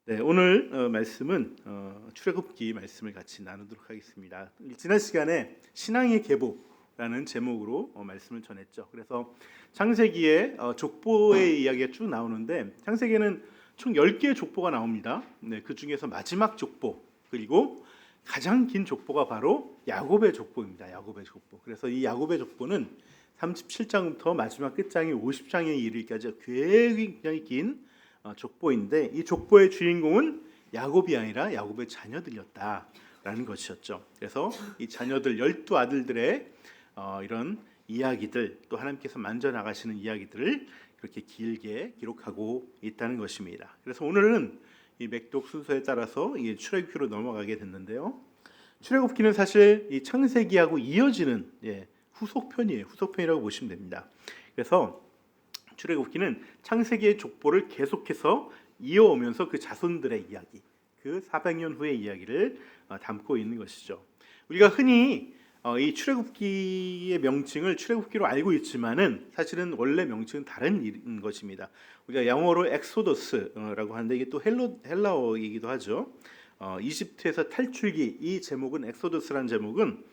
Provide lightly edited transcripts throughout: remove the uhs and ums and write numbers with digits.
네, 오늘 말씀은 출애굽기 말씀을 같이 나누도록 하겠습니다. 지난 시간에 신앙의 계보라는 제목으로 말씀을 전했죠. 그래서 창세기에 족보의 이야기가 쭉 나오는데 창세기에는 총 10개의 족보가 나옵니다. 네, 그 중에서 마지막 족보 그리고 가장 긴 족보가 바로 야곱의 족보입니다. 야곱의 족보. 그래서 이 야곱의 족보는 37장부터 마지막 끝장이 50장에 이르기까지 굉장히 긴 족보인데 이 족보의 주인공은 야곱이 아니라 야곱의 자녀들이었다라는 것이었죠. 그래서 이 자녀들 12아들들의 이런 이야기들 또 하나님께서 만져나가시는 이야기들을 그렇게 길게 기록하고 있다는 것입니다. 그래서 오늘은 이 맥독 순서에 따라서 이 출애굽기로 넘어가게 됐는데요. 출애굽기는 사실 이 창세기하고 이어지는 후속편이에요. 후속편이라고 보시면 됩니다. 그래서 출애굽기는 창세기의 족보를 계속해서 이어오면서 그 자손들의 이야기, 그 400년 후의 이야기를 담고 있는 것이죠. 우리가 흔히 이 출애굽기의 명칭을 출애굽기로 알고 있지만은 사실은 원래 명칭은 다른 것입니다. 우리가 영어로 엑소더스라고 하는데 이게 또 헬라어이기도 하죠. 이집트에서 탈출기 이 제목은 엑소더스라는 제목은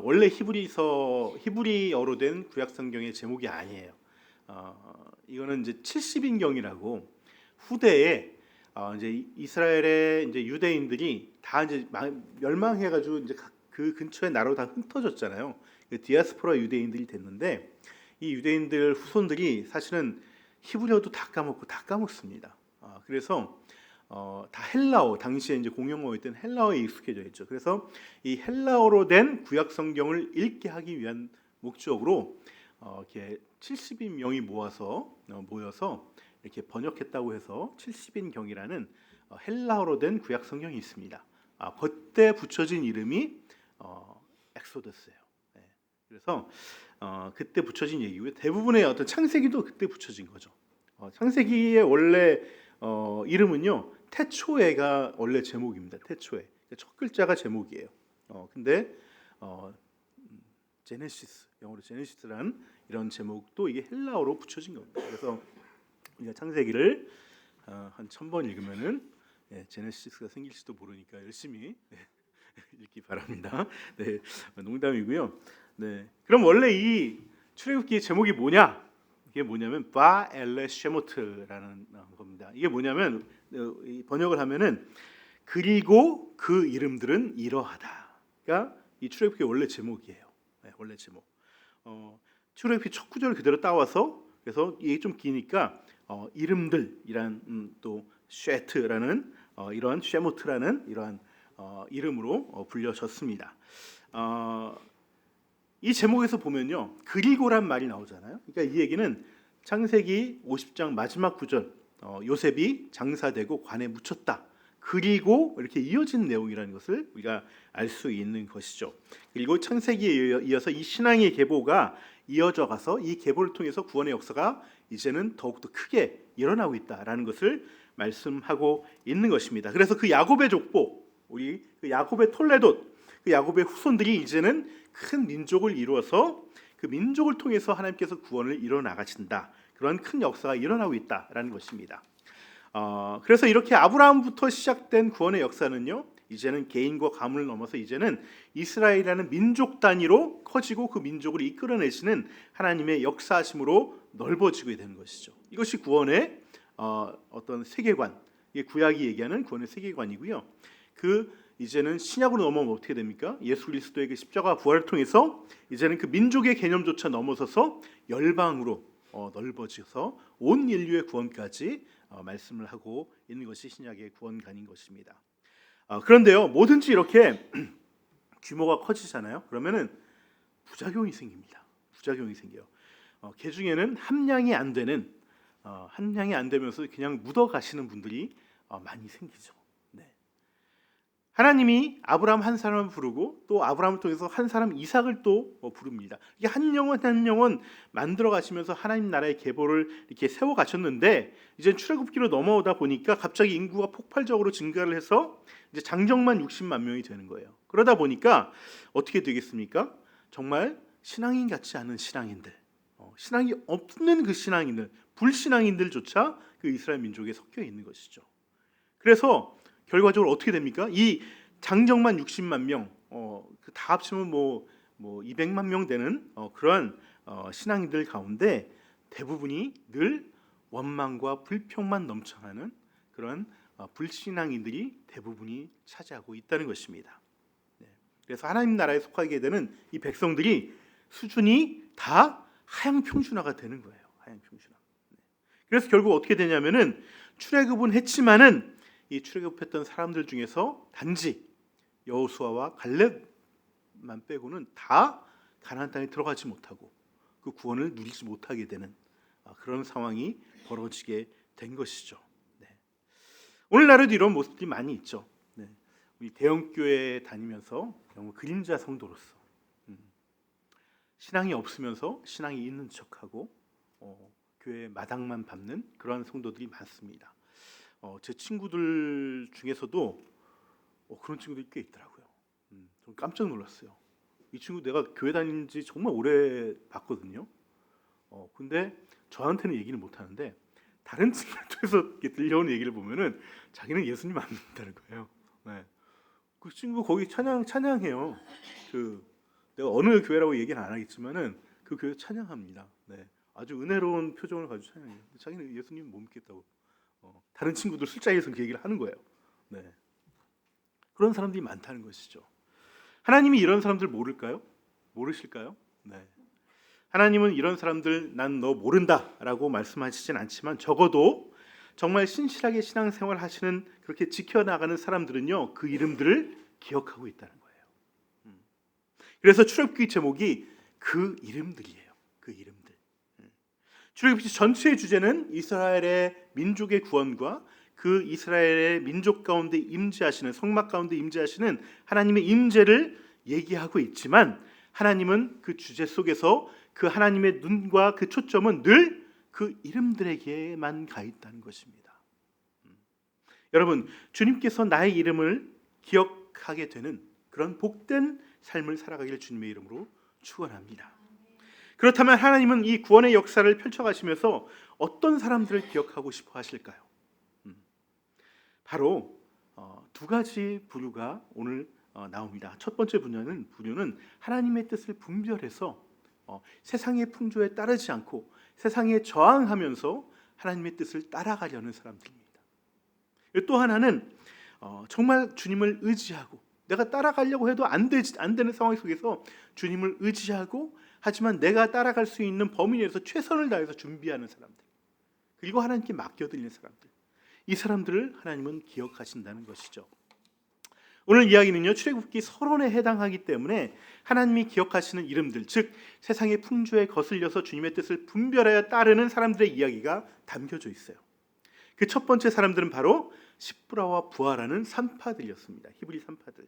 원래 히브리어로 된 구약 성경의 제목이 아니에요. 이거는 이제 70인경이라고 후대에 이제 이스라엘의 이제 유대인들이 다 이제 멸망해가지고 이제 그 근처의 나라로 다 흩어졌잖아요. 그 디아스포라 유대인들이 됐는데 이 유대인들 후손들이 사실은 히브리어도 다 까먹습니다. 그래서 다 헬라어 당시에 이제 공용어였던 헬라어에 익숙해져 있죠. 그래서 이 헬라어로 된 구약 성경을 읽게 하기 위한 목적으로 이렇게 70인명이 모여서 이렇게 번역했다고 해서 70인경이라는 헬라어로 된 구약 성경이 있습니다. 그때 붙여진 이름이 엑소더스예요. 네. 그래서 그때 붙여진 얘기고요. 대부분의 어떤 창세기도 그때 붙여진 거죠. 창세기의 원래 이름은요 태초에가 원래 제목입니다. 태초에 첫 글자가 제목이에요. 근데 제네시스 영어로 제네시스라는 이런 제목도 이게 헬라어로 붙여진 겁니다. 그래서 우리가 창세기를 한 1000번 읽으면은 제네시스가 생길지도 모르니까 열심히 읽기 바랍니다. 네, 농담이고요. 네, 그럼 원래 이 출애굽기 제목이 뭐냐? 이게 뭐냐면 바 엘레 쉐모트라는 겁니다. 이게 뭐냐면 번역을 하면은 그리고 그 이름들은 이러하다가 이 출애굽기 원래 제목이에요. 네, 원래 제목. 출애굽기 첫 구절을 그대로 따와서 그래서 이게 좀 기니까 이름들이란 또 쉐트라는 이러한 쉐모트라는 이러한 이름으로 불려졌습니다. 이 제목에서 보면요 그리고란 말이 나오잖아요. 그러니까 이 얘기는 창세기 50장 마지막 구절 요셉이 장사되고 관에 묻혔다. 그리고 이렇게 이어진 내용이라는 것을 우리가 알 수 있는 것이죠. 그리고 창세기에 이어서 이 신앙의 계보가 이어져 가서 이 계보를 통해서 구원의 역사가 이제는 더욱더 크게 일어나고 있다라는 것을 말씀하고 있는 것입니다. 그래서 그 야곱의 족보, 우리 그 야곱의 톨레돗, 그 야곱의 후손들이 이제는 큰 민족을 이루어서 그 민족을 통해서 하나님께서 구원을 이뤄 나가신다. 그런 큰 역사가 일어나고 있다라는 것입니다. 그래서 이렇게 아브라함부터 시작된 구원의 역사는요 이제는 개인과 가문을 넘어서 이제는 이스라엘이라는 민족 단위로 커지고 그 민족을 이끌어내시는 하나님의 역사하심으로 넓어지게 되는 것이죠. 이것이 구원의 어떤 세계관, 이게 구약이 얘기하는 구원의 세계관이고요. 그 이제는 신약으로 넘어오면 어떻게 됩니까? 예수 그리스도의 그 십자가 부활을 통해서 이제는 그 민족의 개념조차 넘어서서 열방으로 넓어져서 온 인류의 구원까지 말씀을 하고 있는 것이 신약의 구원관인 것입니다. 그런데요, 뭐든지 이렇게 규모가 커지잖아요. 그러면은 부작용이 생깁니다. 부작용이 생겨요. 개 중에는 함량이 안 되면서 그냥 묻어가시는 분들이 많이 생기죠. 네. 하나님이 아브라함 한 사람을 부르고 또 아브라함을 통해서 한 사람 이삭을 또 부릅니다. 이게 한 영혼 만들어 가시면서 하나님 나라의 계보를 이렇게 세워 가셨는데 이제 출애굽기로 넘어오다 보니까 갑자기 인구가 폭발적으로 증가를 해서 이제 장정만 60만 명이 되는 거예요. 그러다 보니까 어떻게 되겠습니까? 정말 신앙인 같지 않은 신앙인들, 신앙이 없는 그 신앙인들, 불신앙인들조차 그 이스라엘 민족에 섞여 있는 것이죠. 그래서 결과적으로 어떻게 됩니까? 이 장정만 60만 명, 다 합치면 뭐 200만 명 되는 그러한 신앙인들 가운데 대부분이 늘 원망과 불평만 넘쳐나는 그런 불신앙인들이 대부분이 차지하고 있다는 것입니다. 네. 그래서 하나님 나라에 속하게 되는 이 백성들이 수준이 다 하향평준화가 되는 거예요. 하향평준화. 네. 그래서 결국 어떻게 되냐면은 출애굽은 했지만은 이 출애굽했던 사람들 중에서 단지 여호수아와 갈렙만 빼고는 다 가나안 땅에 들어가지 못하고 그 구원을 누리지 못하게 되는 그런 상황이 벌어지게 된 것이죠. 네. 오늘날에도 이런 모습들이 많이 있죠. 네. 우리 대형 교회에 다니면서 너무 그림자 성도로서 신앙이 없으면서 신앙이 있는 척하고 교회 마당만 밟는 그러한 성도들이 많습니다. 제 친구들 중에서도 그런 친구들이 꽤 있더라고요. 좀 깜짝 놀랐어요. 이 친구 내가 교회 다닌 지 정말 오래 봤거든요. 근데 저한테는 얘기를 못 하는데 다른 친구들에서 들려오는 얘기를 보면은 자기는 예수님 안 믿는다는 거예요. 네. 그 친구 거기 찬양해요. 내가 어느 교회라고 얘기는 안 하겠지만은 그 교회 찬양합니다. 네. 아주 은혜로운 표정을 가지고 찬양해요. 자기는 예수님 못 믿겠다고. 다른 친구들 술자리에서 그 얘기를 하는 거예요. 네. 그런 사람들이 많다는 것이죠. 하나님이 이런 사람들 모를까요? 모르실까요? 네. 하나님은 이런 사람들 난 너 모른다라고 말씀하시진 않지만 적어도 정말 신실하게 신앙생활 하시는 그렇게 지켜나가는 사람들은요 그 이름들을 기억하고 있다는 거예요. 그래서 출애굽기 제목이 그 이름들이에요. 그 이름들. 출애굽기 전체의 주제는 이스라엘의 민족의 구원과 그 이스라엘의 민족 가운데 임재하시는 성막 가운데 임재하시는 하나님의 임재를 얘기하고 있지만 하나님은 그 주제 속에서 그 하나님의 눈과 그 초점은 늘 그 이름들에게만 가 있다는 것입니다. 여러분, 주님께서 나의 이름을 기억하게 되는 그런 복된 삶을 살아가기를 주님의 이름으로 축원합니다. 그렇다면 하나님은 이 구원의 역사를 펼쳐가시면서 어떤 사람들을 기억하고 싶어 하실까요? 바로 두 가지 부류가 오늘 나옵니다. 첫 번째 부류는 하나님의 뜻을 분별해서 세상의 풍조에 따르지 않고 세상에 저항하면서 하나님의 뜻을 따라가려는 사람들입니다. 또 하나는 정말 주님을 의지하고 내가 따라가려고 해도 안 되는 상황 속에서 주님을 의지하고 하지만 내가 따라갈 수 있는 범위 내에서 최선을 다해서 준비하는 사람들, 그리고 하나님께 맡겨드리는 사람들, 이 사람들을 하나님은 기억하신다는 것이죠. 오늘 이야기는요 출애굽기 서론에 해당하기 때문에 하나님이 기억하시는 이름들, 즉 세상의 풍조에 거슬려서 주님의 뜻을 분별하여 따르는 사람들의 이야기가 담겨져 있어요. 그 첫 번째 사람들은 바로 십브라와 부하라는 산파들이었습니다. 히브리 산파들.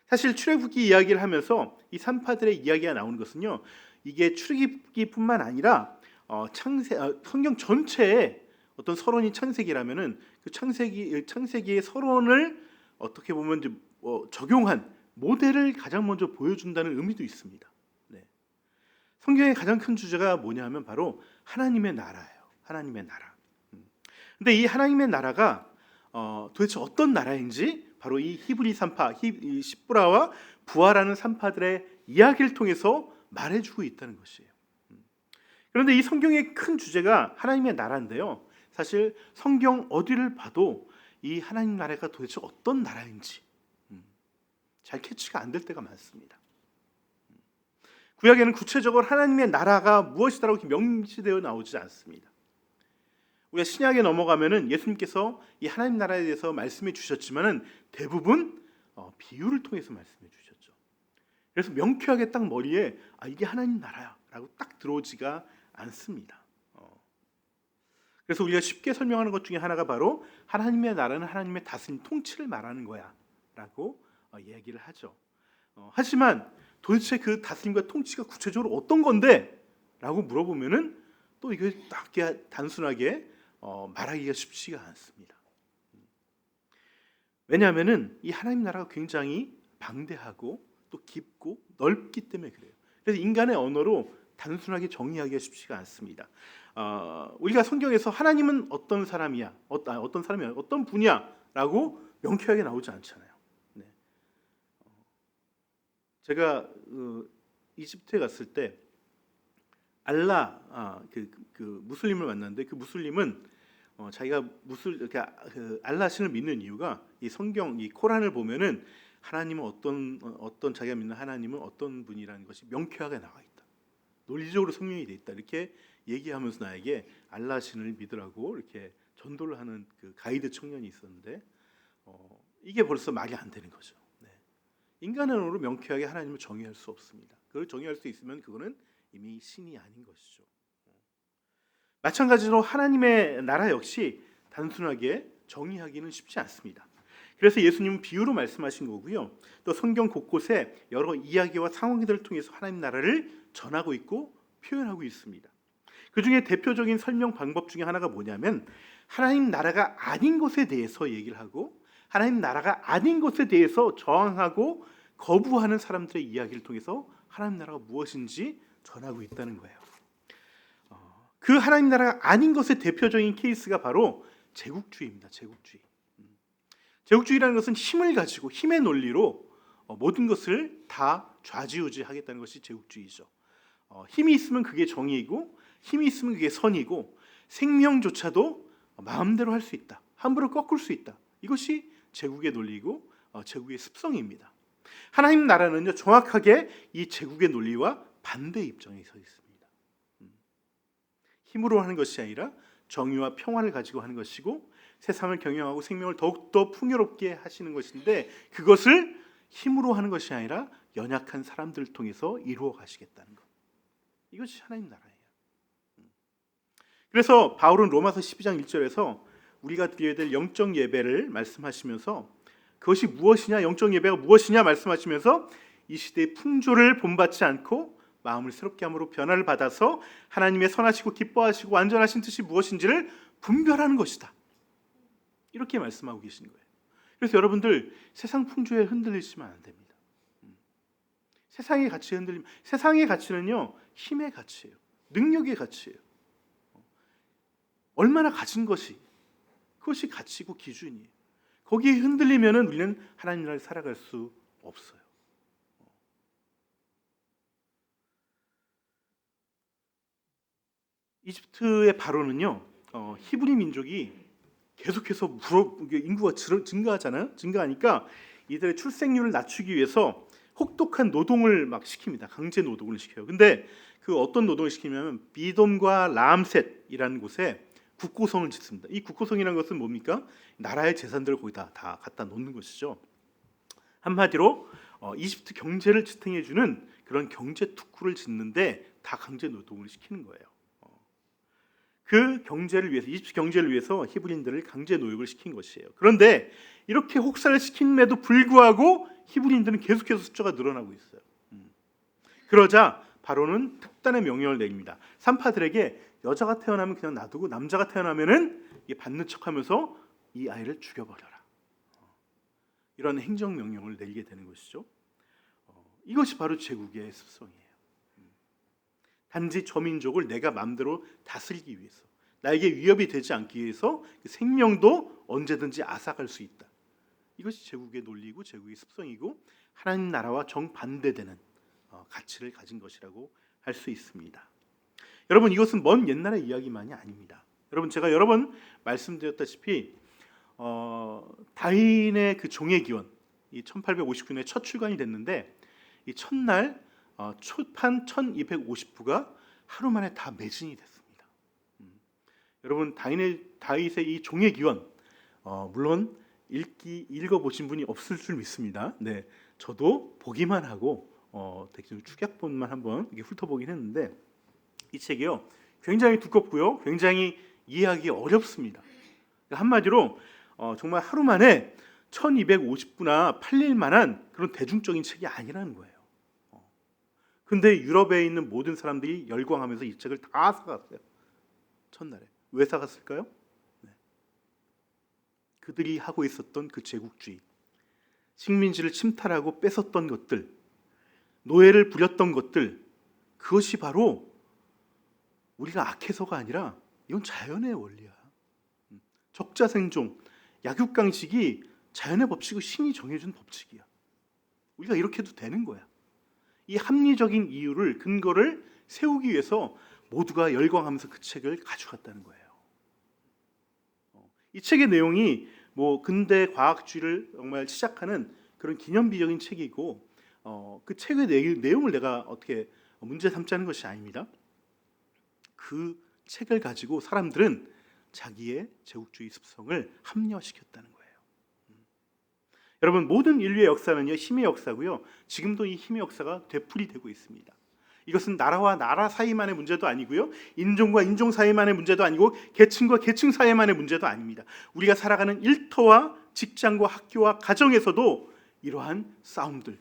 사실 출애굽기 이야기를 하면서 이 산파들의 이야기가 나오는 것은요 이게 출애굽기뿐만 아니라 성경 전체에 어떤 서론이 창세기라면은 그 창세기의 서론을 어떻게 보면 이제 적용한 모델을 가장 먼저 보여준다는 의미도 있습니다. 네. 성경의 가장 큰 주제가 뭐냐면 바로 하나님의 나라예요. 하나님의 나라. 근데 이 하나님의 나라가 도대체 어떤 나라인지 바로 이 히브리 산파, 이 십브라와 부하라는 산파들의 이야기를 통해서 말해주고 있다는 것이에요. 그런데 이 성경의 큰 주제가 하나님의 나라인데요. 사실 성경 어디를 봐도 이 하나님 나라가 도대체 어떤 나라인지 잘 캐치가 안 될 때가 많습니다. 구약에는 구체적으로 하나님의 나라가 무엇이다라고 명시되어 나오지 않습니다. 우리가 신약에 넘어가면은 예수님께서 이 하나님 나라에 대해서 말씀해 주셨지만은 대부분 비유를 통해서 말씀해 주셨죠. 그래서 명쾌하게 딱 머리에 이게 하나님 나라야라고 딱 들어오지가 않습니다. 그래서 우리가 쉽게 설명하는 것 중에 하나가 바로 하나님의 나라는 하나님의 다스림 통치를 말하는 거야라고 얘기를 하죠. 하지만 도대체 그 다스림과 통치가 구체적으로 어떤 건데? 라고 물어보면은 또 이게 딱 단순하게 말하기가 쉽지가 않습니다. 왜냐하면은 이 하나님 나라가 굉장히 방대하고 또 깊고 넓기 때문에 그래요. 그래서 인간의 언어로 단순하게 정의하기가 쉽지가 않습니다. 우리가 성경에서 하나님은 어떤 사람이야, 어떤 분이야 라고 명쾌하게 나오지 않잖아요. 네. 제가 이집트에 갔을 때 알라 그 무슬림을 만났는데 그 무슬림은 자기가 그 알라 신을 믿는 이유가 이 성경 이 코란을 보면은 하나님은 어떤 자기가 믿는 하나님은 어떤 분이라는 것이 명쾌하게 나와 있다. 논리적으로 설명이 돼 있다. 이렇게 얘기하면서 나에게 알라 신을 믿으라고 이렇게 전도를 하는 그 가이드 청년이 있었는데 이게 벌써 말이 안 되는 거죠. 네. 인간으로 명쾌하게 하나님을 정의할 수 없습니다. 그걸 정의할 수 있으면 그거는 이미 신이 아닌 것이죠. 마찬가지로 하나님의 나라 역시 단순하게 정의하기는 쉽지 않습니다. 그래서 예수님은 비유로 말씀하신 거고요. 또 성경 곳곳에 여러 이야기와 상황들을 통해서 하나님 나라를 전하고 있고 표현하고 있습니다. 그 중에 대표적인 설명 방법 중에 하나가 뭐냐면 하나님 나라가 아닌 것에 대해서 얘기를 하고 하나님 나라가 아닌 것에 대해서 저항하고 거부하는 사람들의 이야기를 통해서 하나님 나라가 무엇인지 전하고 있다는 거예요. 그 하나님 나라가 아닌 것의 대표적인 케이스가 바로 제국주의입니다. 제국주의. 제국주의라는 것은 힘을 가지고 힘의 논리로 모든 것을 다 좌지우지하겠다는 것이 제국주의죠. 힘이 있으면 그게 정의이고 힘이 있으면 그게 선이고 생명조차도 마음대로 할 수 있다. 함부로 꺾을 수 있다. 이것이 제국의 논리고 제국의 습성입니다. 하나님 나라는요 정확하게 이 제국의 논리와 반대 입장에 서 있습니다. 힘으로 하는 것이 아니라 정의와 평화를 가지고 하는 것이고 세상을 경영하고 생명을 더욱더 풍요롭게 하시는 것인데 그것을 힘으로 하는 것이 아니라 연약한 사람들을 통해서 이루어 가시겠다는 것. 이것이 하나님 나라예요. 그래서 바울은 로마서 12장 1절에서 우리가 드려야 될 영적 예배를 말씀하시면서 그것이 무엇이냐, 영적 예배가 무엇이냐 말씀하시면서 이 시대의 풍조를 본받지 않고 마음을 새롭게 함으로 변화를 받아서 하나님의 선하시고 기뻐하시고 완전하신 뜻이 무엇인지를 분별하는 것이다. 이렇게 말씀하고 계신 거예요. 그래서 여러분들 세상 풍조에 흔들리시면 안 됩니다. 세상의 가치에 흔들리면 세상의 가치는요 힘의 가치예요. 능력의 가치예요. 얼마나 가진 것이 그것이 가치고 기준이에요. 거기에 흔들리면은 우리는 하나님 나라를 살아갈 수 없어요. 이집트의 바로는요 히브리 민족이 계속해서 인구가 증가하잖아요. 증가하니까 이들의 출생률을 낮추기 위해서 혹독한 노동을 막 시킵니다. 강제 노동을 시켜요. 근데 그 어떤 노동을 시키냐면 비돔과 라암셋이라는 곳에 국고성을 짓습니다. 이 국고성이라는 것은 뭡니까? 나라의 재산들을 거기다 다 갖다 놓는 것이죠. 한마디로 이집트 경제를 지탱해주는 그런 경제 특구를 짓는데 다 강제 노동을 시키는 거예요. 그 경제를 위해서 이집트 경제를 위해서 히브리인들을 강제 노역을 시킨 것이에요. 그런데 이렇게 혹사를 시킴에도 불구하고 히브리인들은 계속해서 숫자가 늘어나고 있어요. 그러자 바로는 특단의 명령을 내립니다. 산파들에게 여자가 태어나면 그냥 놔두고 남자가 태어나면은 받는 척하면서 이 아이를 죽여버려라. 이런 행정 명령을 내리게 되는 것이죠. 이것이 바로 제국의 습성이에요. 단지 저 민족을 내가 마음대로 다스리기 위해서 나에게 위협이 되지 않기 위해서 생명도 언제든지 앗아갈 수 있다. 이것이 제국의 논리고 제국의 습성이고 하나님 나라와 정반대되는 가치를 가진 것이라고 할 수 있습니다. 여러분 이것은 먼 옛날의 이야기만이 아닙니다. 여러분 제가 여러 번 말씀드렸다시피 다윈의 그 종의 기원 이 1859년에 첫 출간이 됐는데 이 첫날 초판 1250부가 하루 만에 다 매진이 됐습니다. 여러분 다윗의 이 종의 기원 물론 읽어보신 분이 없을 줄 믿습니다. 네, 저도 보기만 하고 대충 축약본만 한번 이렇게 훑어보긴 했는데 이 책이요 굉장히 두껍고요, 굉장히 이해하기 어렵습니다. 한마디로 정말 하루 만에 1250부나 팔릴 만한 그런 대중적인 책이 아니라는 거예요. 근데 유럽에 있는 모든 사람들이 열광하면서 이 책을 다 사갔어요. 첫날에. 왜 사갔을까요? 네. 그들이 하고 있었던 그 제국주의, 식민지를 침탈하고 뺏었던 것들, 노예를 부렸던 것들, 그것이 바로 우리가 악해서가 아니라 이건 자연의 원리야. 적자생존, 약육강식이 자연의 법칙이고 신이 정해준 법칙이야. 우리가 이렇게 해도 되는 거야. 이 합리적인 이유를 근거를 세우기 위해서 모두가 열광하면서 그 책을 가져갔다는 거예요. 이 책의 내용이 뭐 근대 과학주의를 정말 시작하는 그런 기념비적인 책이고 그 책의 내용을 내가 어떻게 문제 삼자는 것이 아닙니다. 그 책을 가지고 사람들은 자기의 제국주의 습성을 합리화시켰다는 거예요. 여러분, 모든 인류의 역사는요, 힘의 역사고요. 지금도 이 힘의 역사가 되풀이되고 있습니다. 이것은 나라와 나라 사이만의 문제도 아니고요, 인종과 인종 사이만의 문제도 아니고, 계층과 계층 사이만의 문제도 아닙니다. 우리가 살아가는 일터와 직장과 학교와 가정에서도 이러한 싸움들,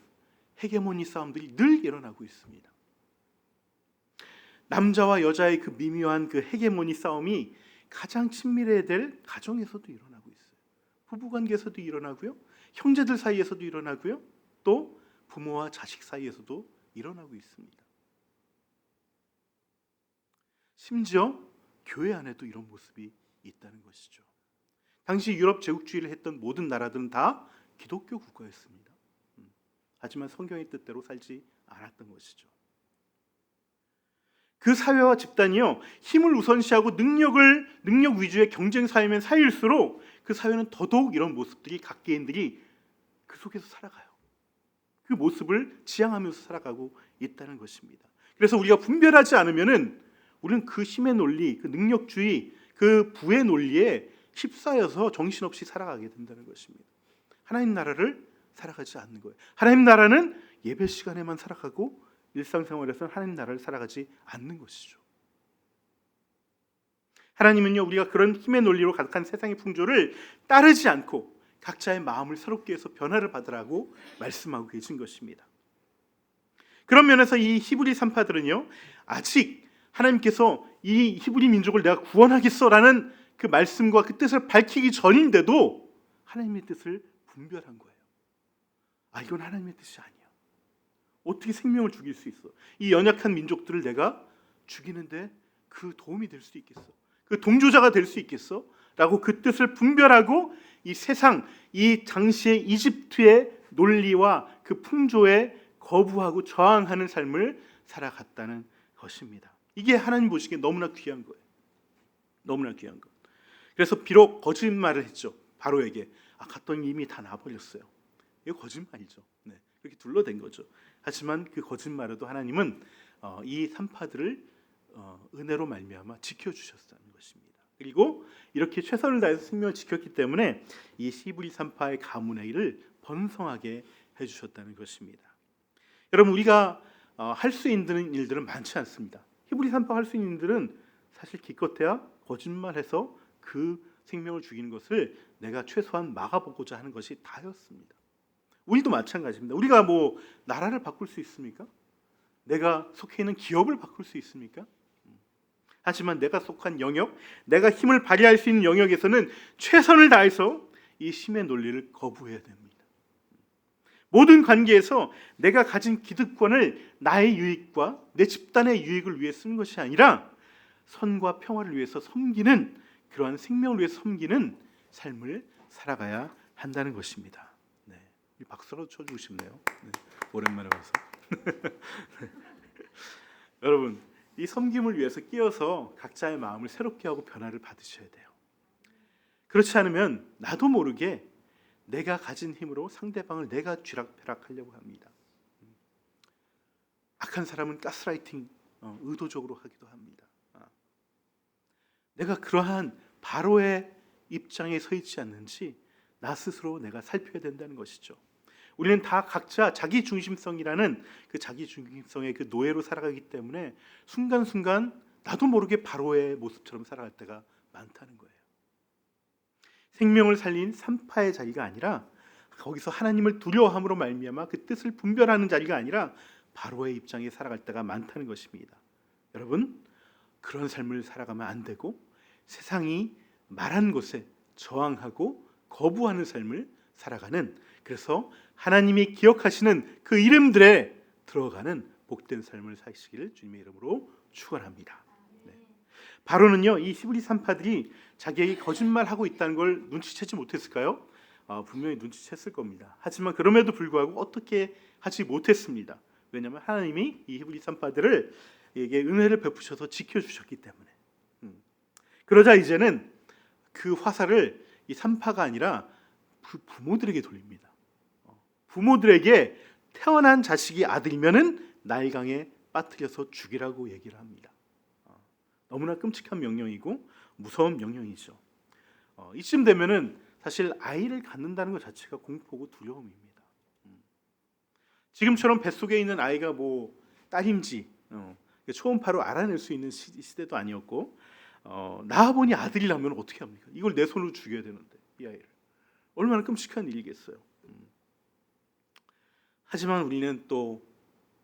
헤게모니 싸움들이 늘 일어나고 있습니다. 남자와 여자의 그 미묘한 그 헤게모니 싸움이 가장 친밀해야 될 가정에서도 일어나고 있어요. 부부관계에서도 일어나고요, 형제들 사이에서도 일어나고요, 또 부모와 자식 사이에서도 일어나고 있습니다. 심지어 교회 안에도 이런 모습이 있다는 것이죠. 당시 유럽 제국주의를 했던 모든 나라들은 다 기독교 국가였습니다. 하지만 성경의 뜻대로 살지 않았던 것이죠. 그 사회와 집단이요, 힘을 우선시하고 능력 위주의 경쟁 사회면 사회일수록 그 사회는 더더욱 이런 모습들이 각 개인들이 그 속에서 살아가요. 그 모습을 지향하면서 살아가고 있다는 것입니다. 그래서 우리가 분별하지 않으면은 우리는 그 힘의 논리, 그 능력주의, 그 부의 논리에 휩싸여서 정신없이 살아가게 된다는 것입니다. 하나님 나라를 살아가지 않는 거예요. 하나님 나라는 예배 시간에만 살아가고 일상생활에서는 하나님 나라를 살아가지 않는 것이죠. 하나님은요, 우리가 그런 힘의 논리로 가득한 세상의 풍조를 따르지 않고 각자의 마음을 새롭게 해서 변화를 받으라고 말씀하고 계신 것입니다. 그런 면에서 이 히브리 산파들은요, 아직 하나님께서 이 히브리 민족을 내가 구원하겠어라는 그 말씀과 그 뜻을 밝히기 전인데도 하나님의 뜻을 분별한 거예요. 아, 이건 하나님의 뜻이 아니야. 어떻게 생명을 죽일 수 있어? 이 연약한 민족들을 내가 죽이는데 그 도움이 될 수 있겠어? 그 동조자가 될 수 있겠어? 라고 그 뜻을 분별하고 이 세상, 이 당시의 이집트의 논리와 그 풍조에 거부하고 저항하는 삶을 살아갔다는 것입니다. 이게 하나님 보시기에 너무나 귀한 거예요. 너무나 귀한 것. 그래서 비록 거짓말을 했죠. 바로에게. 갔더니 이미 다 나버렸어요. 이거 거짓말이죠. 네, 그렇게 둘러댄 거죠. 하지만 그 거짓말에도 하나님은 이 산파들을 은혜로 말미암아 지켜주셨다는 것입니다. 그리고 이렇게 최선을 다해서 생명을 지켰기 때문에 이 히브리 산파의 가문의 일을 번성하게 해주셨다는 것입니다. 여러분, 우리가 할 수 있는 일들은 많지 않습니다. 히브리 산파가 할 수 있는 일들은 사실 기껏해야 거짓말해서 그 생명을 죽이는 것을 내가 최소한 막아보고자 하는 것이 다였습니다. 우리도 마찬가지입니다. 우리가 뭐 나라를 바꿀 수 있습니까? 내가 속해 있는 기업을 바꿀 수 있습니까? 하지만 내가 속한 영역, 내가 힘을 발휘할 수 있는 영역에서는 최선을 다해서 이 힘의 논리를 거부해야 됩니다. 모든 관계에서 내가 가진 기득권을 나의 유익과 내 집단의 유익을 위해 쓰는 것이 아니라 선과 평화를 위해서 섬기는, 그러한 생명을 위해서 섬기는 삶을 살아가야 한다는 것입니다. 네, 박수로 쳐주고 싶네요. 네, 오랜만에 와서. 여러분, 이 섬김을 위해서 끼어서 각자의 마음을 새롭게 하고 변화를 받으셔야 돼요. 그렇지 않으면 나도 모르게 내가 가진 힘으로 상대방을 내가 쥐락펴락하려고 합니다. 악한 사람은 가스라이팅 의도적으로 하기도 합니다. 내가 그러한 바로의 입장에 서 있지 않는지 나 스스로 내가 살펴야 된다는 것이죠. 우리는 다 각자 자기중심성이라는 그 자기중심성의 그 노예로 살아가기 때문에 순간순간 나도 모르게 바로의 모습처럼 살아갈 때가 많다는 거예요. 생명을 살린 산파의 자리가 아니라, 거기서 하나님을 두려워함으로 말미암아 그 뜻을 분별하는 자리가 아니라 바로의 입장에 살아갈 때가 많다는 것입니다. 여러분, 그런 삶을 살아가면 안 되고 세상이 말한 것에 저항하고 거부하는 삶을 살아가는, 그래서 하나님이 기억하시는 그 이름들에 들어가는 복된 삶을 사시기를 주님의 이름으로 축원합니다. 네. 바로는요, 이 히브리 산파들이 자기에게 거짓말하고 있다는 걸 눈치채지 못했을까요? 분명히 눈치챘을 겁니다. 하지만 그럼에도 불구하고 어떻게 하지 못했습니다. 왜냐하면 하나님이 이 히브리 산파들을 에게 은혜를 베푸셔서 지켜주셨기 때문에. 그러자 이제는 그 화살을 이 산파가 아니라 그 부모들에게 돌립니다. 부모들에게 태어난 자식이 아들이면은 나일강에 빠뜨려서 죽이라고 얘기를 합니다. 너무나 끔찍한 명령이고 무서운 명령이죠. 이쯤 되면은 사실 아이를 갖는다는 것 자체가 공포고 두려움입니다. 지금처럼 뱃속에 있는 아이가 뭐 딸인지 초음파로 알아낼 수 있는 시대도 아니었고, 낳아보니 아들이라면 어떻게 합니까? 이걸 내 손으로 죽여야 되는데 이 아이를 얼마나 끔찍한 일이겠어요. 하지만 우리는 또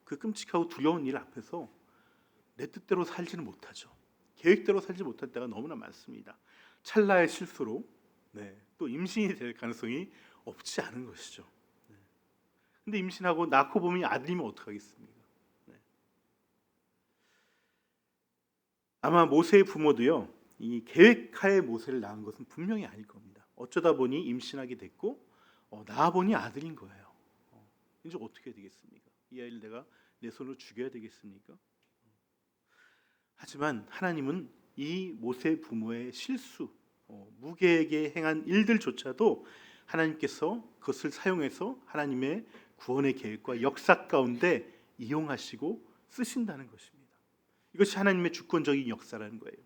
그 끔찍하고 두려운 일 앞에서 내 뜻대로 살지는 못하죠. 계획대로 살지 못할 때가 너무나 많습니다. 찰나의 실수로 또 임신이 될 가능성이 없지 않은 것이죠. 근데 임신하고 낳고 보면 아들이면 어떡하겠습니까? 아마 모세의 부모도요, 이 계획하에 모세를 낳은 것은 분명히 아닐 겁니다. 어쩌다 보니 임신하게 됐고 낳아 보니 아들인 거예요. 이제 어떻게 해야 되겠습니까? 이 아이를 내가 내 손으로 죽여야 되겠습니까? 하지만 하나님은 이 모세 부모의 실수, 무계획에 행한 일들조차도 하나님께서 그것을 사용해서 하나님의 구원의 계획과 역사 가운데 이용하시고 쓰신다는 것입니다. 이것이 하나님의 주권적인 역사라는 거예요.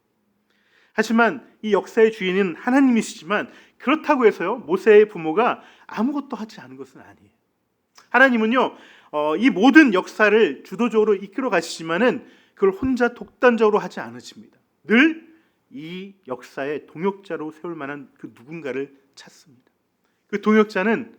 하지만 이 역사의 주인은 하나님이시지만 그렇다고 해서요, 모세의 부모가 아무것도 하지 않은 것은 아니에요. 하나님은요, 이 모든 역사를 주도적으로 이끌어 가시지만은 그걸 혼자 독단적으로 하지 않으십니다. 늘 이 역사의 동역자로 세울 만한 그 누군가를 찾습니다. 그 동역자는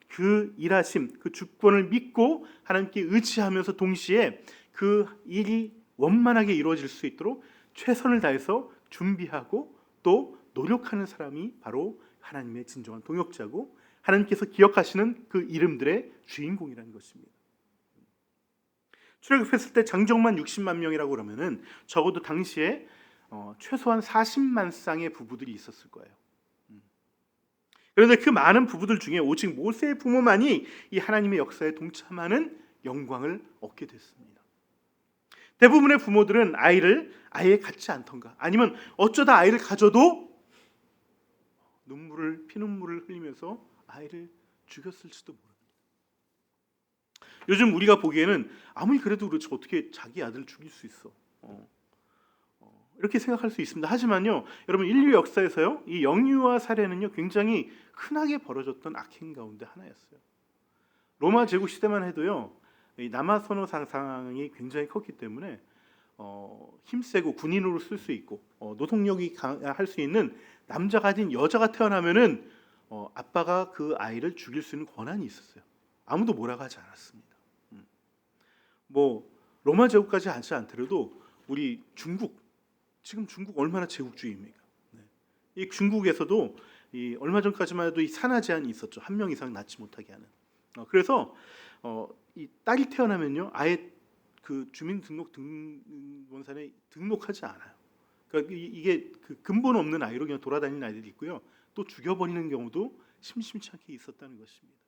그 일하심, 그 주권을 믿고 하나님께 의지하면서 동시에 그 일이 원만하게 이루어질 수 있도록 최선을 다해서 준비하고 또 노력하는 사람이 바로 하나님의 진정한 동역자고 하나님께서 기억하시는 그 이름들의 주인공이라는 것입니다. 출애굽했을 때 장정만 60만 명이라고 그러면은 적어도 당시에 최소한 40만 쌍의 부부들이 있었을 거예요. 그런데 그 많은 부부들 중에 오직 모세의 부모만이 이 하나님의 역사에 동참하는 영광을 얻게 됐습니다. 대부분의 부모들은 아이를 아예 갖지 않던가, 아니면 어쩌다 아이를 가져도 피눈물을 흘리면서 아이를 죽였을지도 모릅니다. 요즘 우리가 보기에는 아무리 그래도 그렇지 어떻게 자기 아들을 죽일 수 있어? 이렇게 생각할 수 있습니다. 하지만요, 여러분, 인류 역사에서요, 이 영유아 살해는요 굉장히 흔하게 벌어졌던 악행 가운데 하나였어요. 로마 제국 시대만 해도요, 이 남아 선호 상상이 굉장히 컸기 때문에 힘세고 군인으로 쓸 수 있고 노동력이 할 수 있는 남자가 가진 여자가 태어나면은 아빠가 그 아이를 죽일 수 있는 권한이 있었어요. 아무도 뭐라고 하지 않았습니다. 뭐 로마 제국까지 하지 않더라도 우리 지금 중국 얼마나 제국주의입니까? 이 중국에서도 얼마 전까지만 해도 이 산하 제한이 있었죠. 한 명 이상 낳지 못하게 하는. 그래서 이 딸이 태어나면요, 아예 그 주민등록번호에 등록하지 않아요. 그러니까 이게 그 근본 없는 아이로 그냥 돌아다니는 아이들이 있고요. 또 죽여버리는 경우도 심심치 않게 있었다는 것입니다.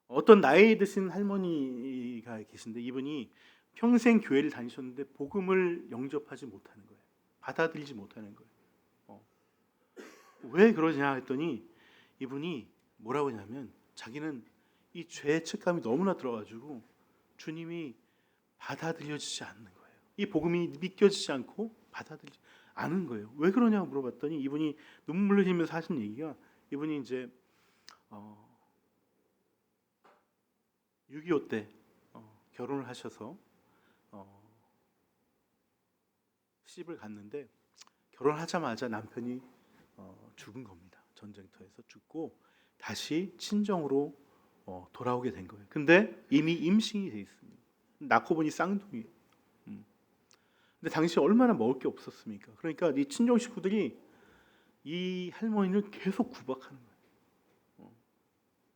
어떤 나이 드신 할머니가 계신데 이분이 평생 교회를 다니셨는데 복음을 영접하지 못하는 거예요. 받아들이지 못하는 거예요. 왜 그러냐 했더니 이분이 뭐라고 하냐면 자기는 이 죄의 책감이 너무나 들어가지고 주님이 받아들여지지 않는 거예요. 이 복음이 믿겨지지 않고 받아들이지 않은 거예요. 왜 그러냐고 물어봤더니 이분이 눈물 흘리면서 하신 얘기가, 이분이 이제 6.25 때 결혼을 하셔서 시집을 갔는데 결혼하자마자 남편이 죽은 겁니다. 전쟁터에서 죽고 다시 친정으로 돌아오게 된 거예요. 근데 이미 임신이 돼 있습니다. 낳고 보니 쌍둥이에요. 근데 당시 얼마나 먹을 게 없었습니까? 그러니까 이 친정 식구들이 이 할머니를 계속 구박하는 거예요.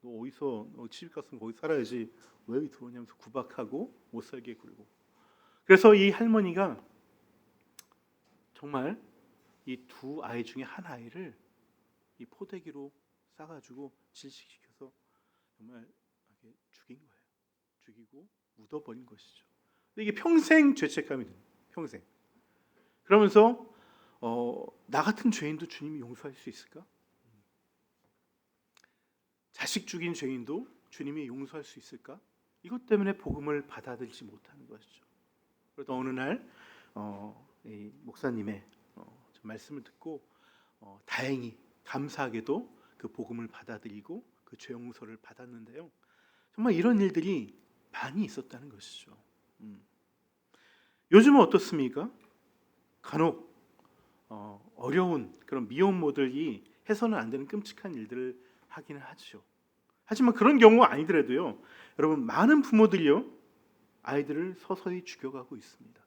너 어디서 시집 갔으면 거기 살아야지 왜 여기 들어오냐면서 구박하고 못 살게 굴고. 그래서 이 할머니가 정말 이 두 아이 중에 한 아이를 이 포대기로 싸가지고 질식시켜서 정말 죽인 거예요. 죽이고 묻어버린 것이죠. 근데 이게 평생 죄책감이 됩니다. 평생. 그러면서 나 같은 죄인도 주님이 용서할 수 있을까? 자식 죽인 죄인도 주님이 용서할 수 있을까? 이것 때문에 복음을 받아들이지 못하는 것이죠. 그러다 어느 날 이 목사님의 말씀을 듣고 다행히 감사하게도 그 복음을 받아들이고 그 죄 용서를 받았는데요. 정말 이런 일들이 많이 있었다는 것이죠. 요즘은 어떻습니까? 간혹 어려운 그런 미혼모들이 해서는 안 되는 끔찍한 일들을 하기는 하죠. 하지만 그런 경우가 아니더라도요, 여러분, 많은 부모들이요 아이들을 서서히 죽여가고 있습니다.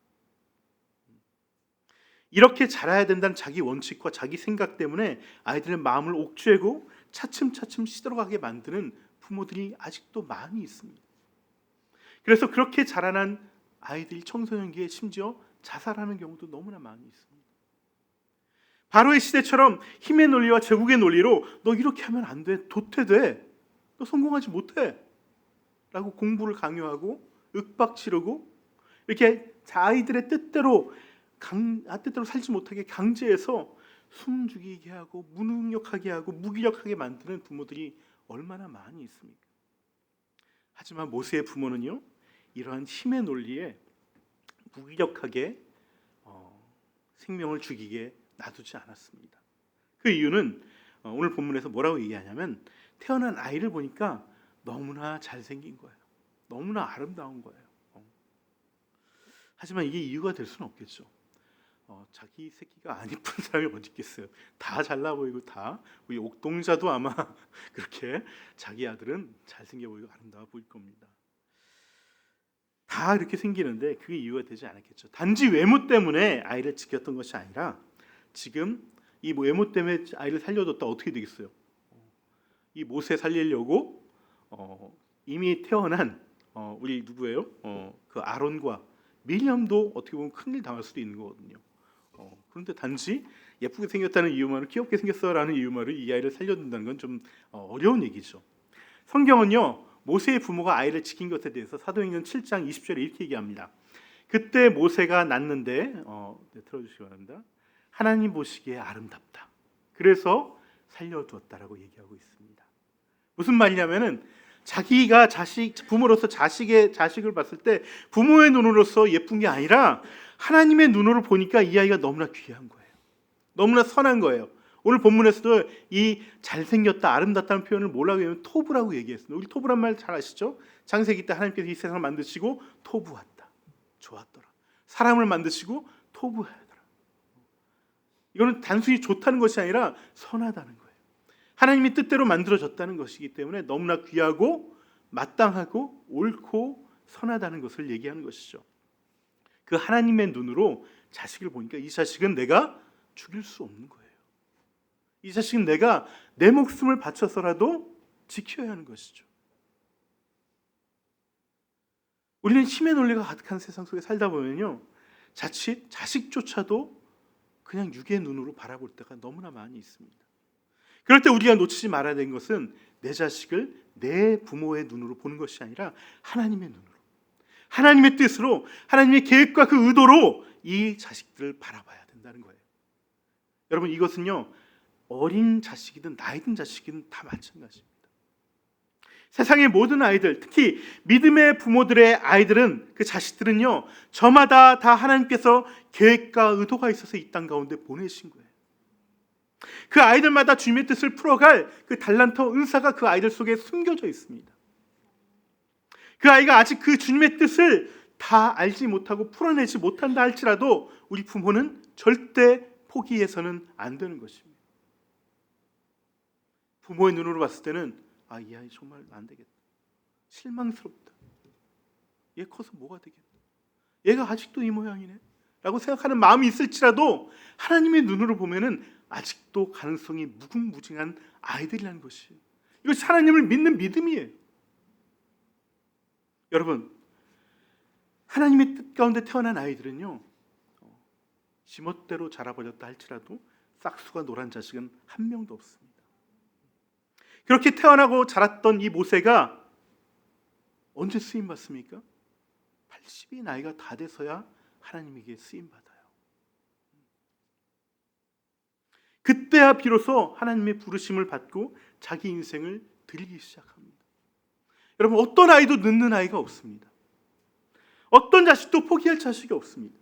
이렇게 자라야 된다는 자기 원칙과 자기 생각 때문에 아이들의 마음을 옥죄고 차츰차츰 시들어가게 만드는 부모들이 아직도 많이 있습니다. 그래서 그렇게 자라난 아이들이 청소년기에 심지어 자살하는 경우도 너무나 많이 있습니다. 바로의 시대처럼 힘의 논리와 제국의 논리로 너 이렇게 하면 안 돼, 도태돼, 너 성공하지 못해 라고 공부를 강요하고 윽박지르고 이렇게 아이들의 뜻대로 살지 못하게 강제해서 숨죽이게 하고 무능력하게 하고 무기력하게 만드는 부모들이 얼마나 많이 있습니까? 하지만 모세의 부모는요, 이러한 힘의 논리에 무기력하게 생명을 죽이게 놔두지 않았습니다. 그 이유는 오늘 본문에서 뭐라고 얘기하냐면, 태어난 아이를 보니까 너무나 잘생긴 거예요. 너무나 아름다운 거예요. 하지만 이게 이유가 될 수는 없겠죠. 자기 새끼가 안 이쁜 사람이 어디 있겠어요. 다 잘나 보이고 다, 우리 옥동자도 아마 그렇게 자기 아들은 잘생겨 보이고 아름다워 보일 겁니다. 다 이렇게 생기는데 그게 이유가 되지 않았겠죠. 단지 외모 때문에 아이를 지켰던 것이 아니라 지금 이 외모 때문에 아이를 살려줬다 어떻게 되겠어요? 이 모세 살리려고 이미 태어난 우리 누구예요? 그 아론과 미리암도 어떻게 보면 큰일 당할 수도 있는 거거든요. 그런데 단지 예쁘게 생겼다는 이유만으로, 귀엽게 생겼어라는 이유만으로 이 아이를 살려준다는 건 좀 어려운 얘기죠. 성경은요, 모세의 부모가 아이를 지킨 것에 대해서 사도행전 7장 20절에 이렇게 얘기합니다. 그때 모세가 낳는데 들어주시기 바랍니다. 하나님 보시기에 아름답다. 그래서 살려두었다라고 얘기하고 있습니다. 무슨 말이냐면은 자기가 부모로서 자식을 봤을 때 부모의 눈으로서 예쁜 게 아니라 하나님의 눈으로 보니까 이 아이가 너무나 귀한 거예요. 너무나 선한 거예요. 오늘 본문에서도 이 잘생겼다, 아름답다는 표현을 뭐라고 하면 토부라고 얘기했습니다. 우리 토부란 말 잘 아시죠? 창세기 때 하나님께서 이 세상을 만드시고 토부하다, 좋았더라. 사람을 만드시고 토부하더라. 이거는 단순히 좋다는 것이 아니라 선하다는 거예요. 하나님이 뜻대로 만들어졌다는 것이기 때문에 너무나 귀하고 마땅하고 옳고 선하다는 것을 얘기하는 것이죠. 그 하나님의 눈으로 자식을 보니까 이 자식은 내가 죽일 수 없는 거예요. 이 자식은 내가 내 목숨을 바쳐서라도 지켜야 하는 것이죠. 우리는 힘의 논리가 가득한 세상 속에 살다 보면요, 자칫 자식조차도 그냥 육의 눈으로 바라볼 때가 너무나 많이 있습니다. 그럴 때 우리가 놓치지 말아야 되는 것은 내 자식을 내 부모의 눈으로 보는 것이 아니라 하나님의 눈으로, 하나님의 뜻으로, 하나님의 계획과 그 의도로 이 자식들을 바라봐야 된다는 거예요. 여러분, 이것은요, 어린 자식이든 나이 든 자식이든 다 마찬가지입니다. 세상의 모든 아이들, 특히 믿음의 부모들의 아이들은, 그 자식들은요, 저마다 다 하나님께서 계획과 의도가 있어서 이 땅 가운데 보내신 거예요. 그 아이들마다 주님의 뜻을 풀어갈 그 달란트, 은사가 그 아이들 속에 숨겨져 있습니다. 그 아이가 아직 그 주님의 뜻을 다 알지 못하고 풀어내지 못한다 할지라도 우리 부모는 절대 포기해서는 안 되는 것입니다. 부모의 눈으로 봤을 때는 이 아이 정말 안 되겠다, 실망스럽다, 얘 커서 뭐가 되겠다, 얘가 아직도 이 모양이네 라고 생각하는 마음이 있을지라도 하나님의 눈으로 보면은 아직도 가능성이 무궁무진한 아이들이라는 것이, 이것이 하나님을 믿는 믿음이에요. 여러분, 하나님의 뜻 가운데 태어난 아이들은요, 지멋대로 자라버렸다 할지라도 싹수가 노란 자식은 한 명도 없습니다. 그렇게 태어나고 자랐던 이 모세가 언제 쓰임 받습니까? 80이 나이가 다 돼서야 하나님에게 쓰임 받아요. 그때야 비로소 하나님의 부르심을 받고 자기 인생을 드리기 시작합니다. 여러분, 어떤 아이도 늦는 아이가 없습니다. 어떤 자식도 포기할 자식이 없습니다.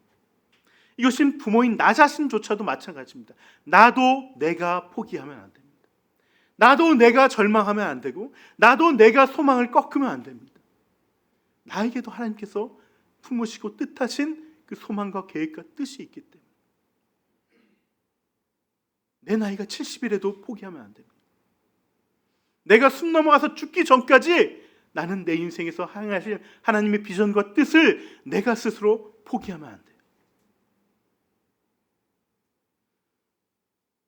이것은 부모인 나 자신조차도 마찬가지입니다. 나도 내가 포기하면 안 됩니다. 나도 내가 절망하면 안 되고, 나도 내가 소망을 꺾으면 안 됩니다. 나에게도 하나님께서 품으시고 뜻하신 그 소망과 계획과 뜻이 있기 때문에 내 나이가 70이라도 포기하면 안 됩니다. 내가 숨 넘어가서 죽기 전까지 나는 내 인생에서 행하실 하나님의 비전과 뜻을 내가 스스로 포기하면 안 돼요.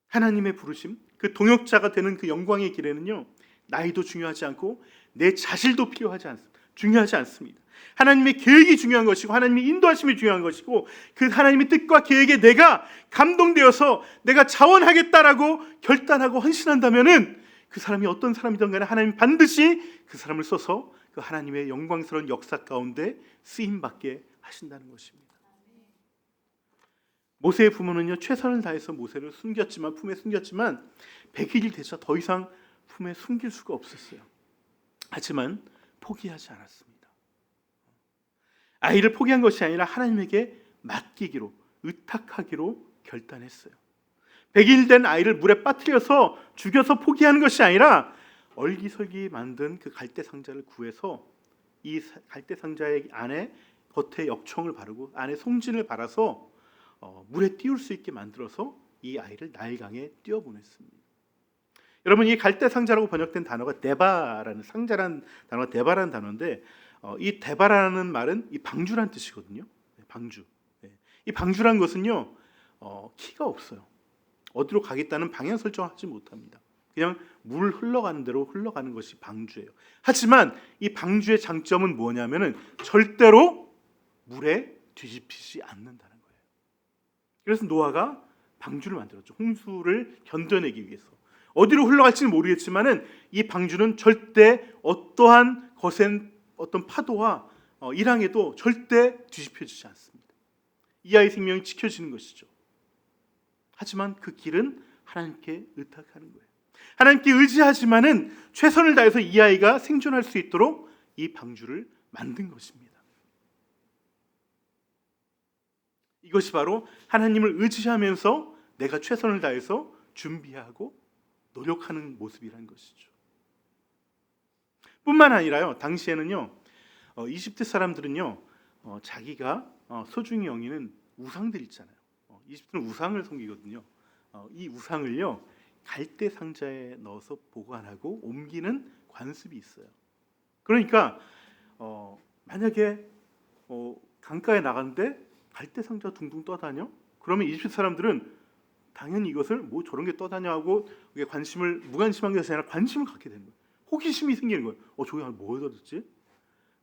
하나님의 부르심, 그 동역자가 되는 그 영광의 길에는요, 나이도 중요하지 않고 내 자질도 중요하지 않습니다. 하나님의 계획이 중요한 것이고, 하나님의 인도하심이 중요한 것이고, 그 하나님의 뜻과 계획에 내가 감동되어서 내가 자원하겠다라고 결단하고 헌신한다면은 그 사람이 어떤 사람이든 간에 하나님 반드시 그 사람을 써서 그 하나님의 영광스러운 역사 가운데 쓰임받게 하신다는 것입니다. 모세의 부모는요, 최선을 다해서 모세를 품에 숨겼지만 100일이 되자 더 이상 품에 숨길 수가 없었어요. 하지만 포기하지 않았습니다. 아이를 포기한 것이 아니라 하나님에게 맡기기로, 의탁하기로 결단했어요. 100일 된 아이를 물에 빠뜨려서 죽여서 포기하는 것이 아니라 얼기설기 만든 그 갈대 상자를 구해서 이 갈대 상자의 안에 겉에 역청을 바르고 안에 송진을 발라서 물에 띄울 수 있게 만들어서 이 아이를 나일강에 띄워보냈습니다. 여러분, 이 갈대 상자라고 번역된 단어가 데바라는, 상자라는 단어가 데바라는 단어인데, 이 데바라는 말은 이 방주란 뜻이거든요. 방주. 이 방주란 것은요, 키가 없어요. 어디로 가겠다는 방향 설정을 하지 못합니다. 그냥 물 흘러가는 대로 흘러가는 것이 방주예요. 하지만 이 방주의 장점은 뭐냐면은 절대로 물에 뒤집히지 않는다는 거예요. 그래서 노아가 방주를 만들었죠. 홍수를 견뎌내기 위해서. 어디로 흘러갈지는 모르겠지만은 이 방주는 절대 어떠한 거센 어떤 파도와 일항에도 절대 뒤집혀지지 않습니다. 이 아이 생명이 지켜지는 것이죠. 하지만 그 길은 하나님께 의탁하는 거예요. 하나님께 의지하지만은 최선을 다해서 이 아이가 생존할 수 있도록 이 방주를 만든 것입니다. 이것이 바로 하나님을 의지하면서 내가 최선을 다해서 준비하고 노력하는 모습이라는 것이죠. 뿐만 아니라요, 당시에는요, 이집트 사람들은요, 자기가 소중히 여기는 우상들 있잖아요. 이집트는 우상을 섬기거든요. 이 우상을요, 갈대 상자에 넣어서 보관하고 옮기는 관습이 있어요. 그러니까 만약에 강가에 나갔는데 갈대 상자 둥둥 떠다녀? 그러면 이집트 사람들은 당연히 이것을 뭐 저런 게 떠다녀 하고 관심을, 무관심한 것이 아니라 관심을 갖게 되는 거예요. 호기심이 생기는 거예요. 저기 뭐에 뒀지?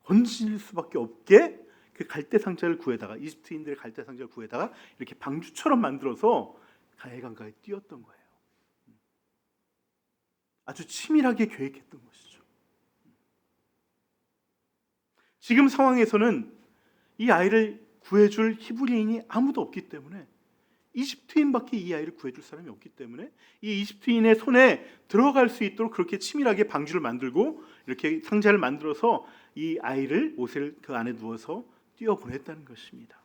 건질 수밖에 없게 그 갈대 상자를 구해다가, 이집트인들의 갈대 상자를 구해다가 이렇게 방주처럼 만들어서 가해강가에 띄웠던 거예요. 아주 치밀하게 계획했던 것이죠. 지금 상황에서는 이 아이를 구해줄 히브리인이 아무도 없기 때문에, 이집트인밖에 이 아이를 구해줄 사람이 없기 때문에 이 이집트인의 손에 들어갈 수 있도록 그렇게 치밀하게 방주를 만들고 이렇게 상자를 만들어서 이 아이를, 모세를 그 안에 누워서 띄워보냈다는 것입니다.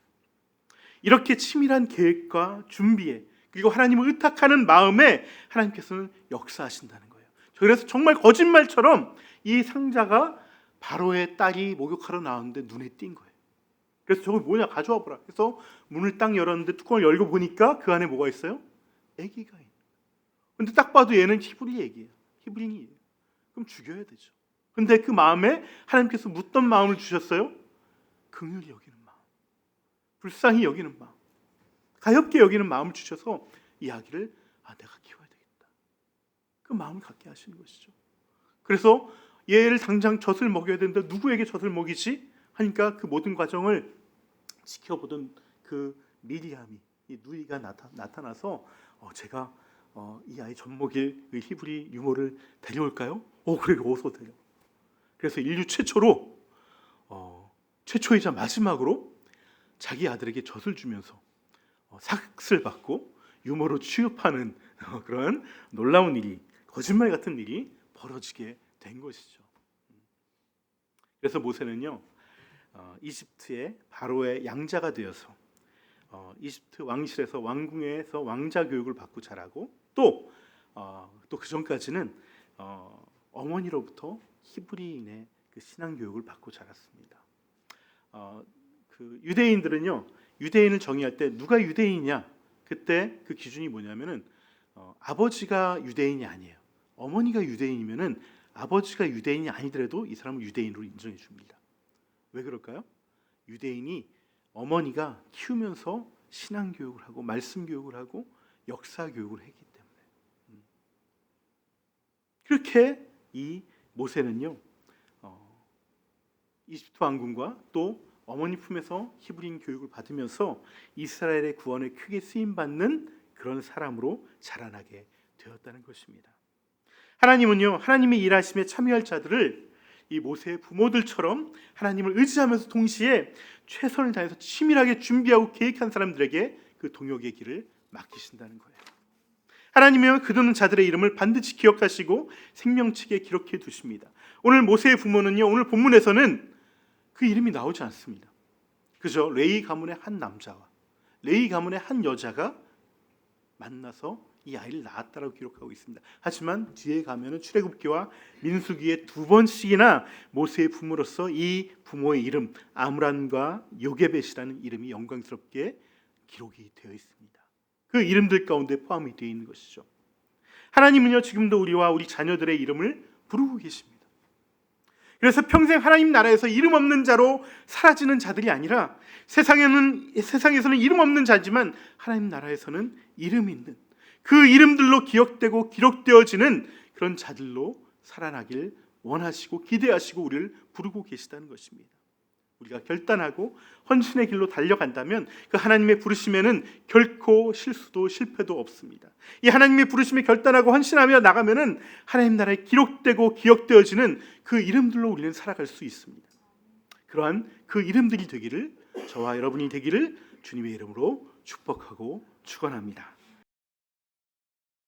이렇게 치밀한 계획과 준비에, 그리고 하나님을 의탁하는 마음에 하나님께서는 역사하신다는 거예요. 그래서 정말 거짓말처럼 이 상자가 바로의 딸이 목욕하러 나왔는데 눈에 띈 거예요. 그래서 저거 뭐냐, 가져와 보라. 그래서 문을 딱 열었는데 뚜껑을 열고 보니까 그 안에 뭐가 있어요? 아기가 있는. 근데 딱 봐도 얘는 히브리 애기예요. 히브리인이에요. 그럼 죽여야 되죠. 근데 그 마음에 하나님께서 묻던 마음을 주셨어요. 긍휼히 여기는 마음, 불쌍히 여기는 마음, 가엾게 여기는 마음을 주셔서 이 아기를 내가 키워야 되겠다, 그 마음을 갖게 하시는 것이죠. 그래서 얘를 당장 젖을 먹여야 되는데 누구에게 젖을 먹이지? 하니까 그 모든 과정을 지켜보던 그 미리암이, 이 누이가 나타나서 제가 이 아이 젖먹일 그 히브리 유모를 데려올까요? 그래, 어서 데려. 그래서 인류 최초로 최초이자 마지막으로 자기 아들에게 젖을 주면서 삭슬 받고 유모로 취급하는 그런 놀라운 일이, 거짓말 같은 일이 벌어지게 된 것이죠. 그래서 모세는요, 이집트의 바로의 양자가 되어서 이집트 왕실에서 왕궁에서 왕자 교육을 받고 자라고, 또 그 전까지는 어머니로부터 히브리인의 그 신앙 교육을 받고 자랐습니다. 그 유대인들은요, 유대인을 정의할 때 누가 유대인이냐, 그때 그 기준이 뭐냐면은 아버지가 유대인이 아니에요. 어머니가 유대인이면은 아버지가 유대인이 아니더라도 이 사람을 유대인으로 인정해 줍니다. 왜 그럴까요? 유대인이 어머니가 키우면서 신앙 교육을 하고 말씀 교육을 하고 역사 교육을 했기 때문에. 그렇게 이 모세는요, 이집트 왕궁과 또 어머니 품에서 히브리인 교육을 받으면서 이스라엘의 구원에 크게 쓰임 받는 그런 사람으로 자라나게 되었다는 것입니다. 하나님은요, 하나님의 일하심에 참여할 자들을 이 모세의 부모들처럼 하나님을 의지하면서 동시에 최선을 다해서 치밀하게 준비하고 계획한 사람들에게 그 동역의 길을 맡기신다는 거예요. 하나님은 그러는 자들의 이름을 반드시 기억하시고 생명책에 기록해 두십니다. 오늘 모세의 부모는요, 오늘 본문에서는 그 이름이 나오지 않습니다. 그저 레위 가문의 한 남자와 레위 가문의 한 여자가 만나서 이 아이를 낳았다라고 기록하고 있습니다. 하지만 뒤에 가면은 출애굽기와 민수기에 2번씩이나 모세의 부모로서 이 부모의 이름 아므람과 요게벳이라는 이름이 영광스럽게 기록이 되어 있습니다. 그 이름들 가운데 포함이 되어 있는 것이죠. 하나님은요, 지금도 우리와 우리 자녀들의 이름을 부르고 계십니다. 그래서 평생 하나님 나라에서 이름 없는 자로 사라지는 자들이 아니라 세상에서는 이름 없는 자지만 하나님 나라에서는 이름 있는, 그 이름들로 기억되고 기록되어지는 그런 자들로 살아나길 원하시고 기대하시고 우리를 부르고 계시다는 것입니다. 우리가 결단하고 헌신의 길로 달려간다면 그 하나님의 부르심에는 결코 실수도 실패도 없습니다. 이 하나님의 부르심에 결단하고 헌신하며 나가면은 하나님 나라에 기록되고 기억되어지는 그 이름들로 우리는 살아갈 수 있습니다. 그러한 그 이름들이 되기를, 저와 여러분이 되기를 주님의 이름으로 축복하고 축원합니다.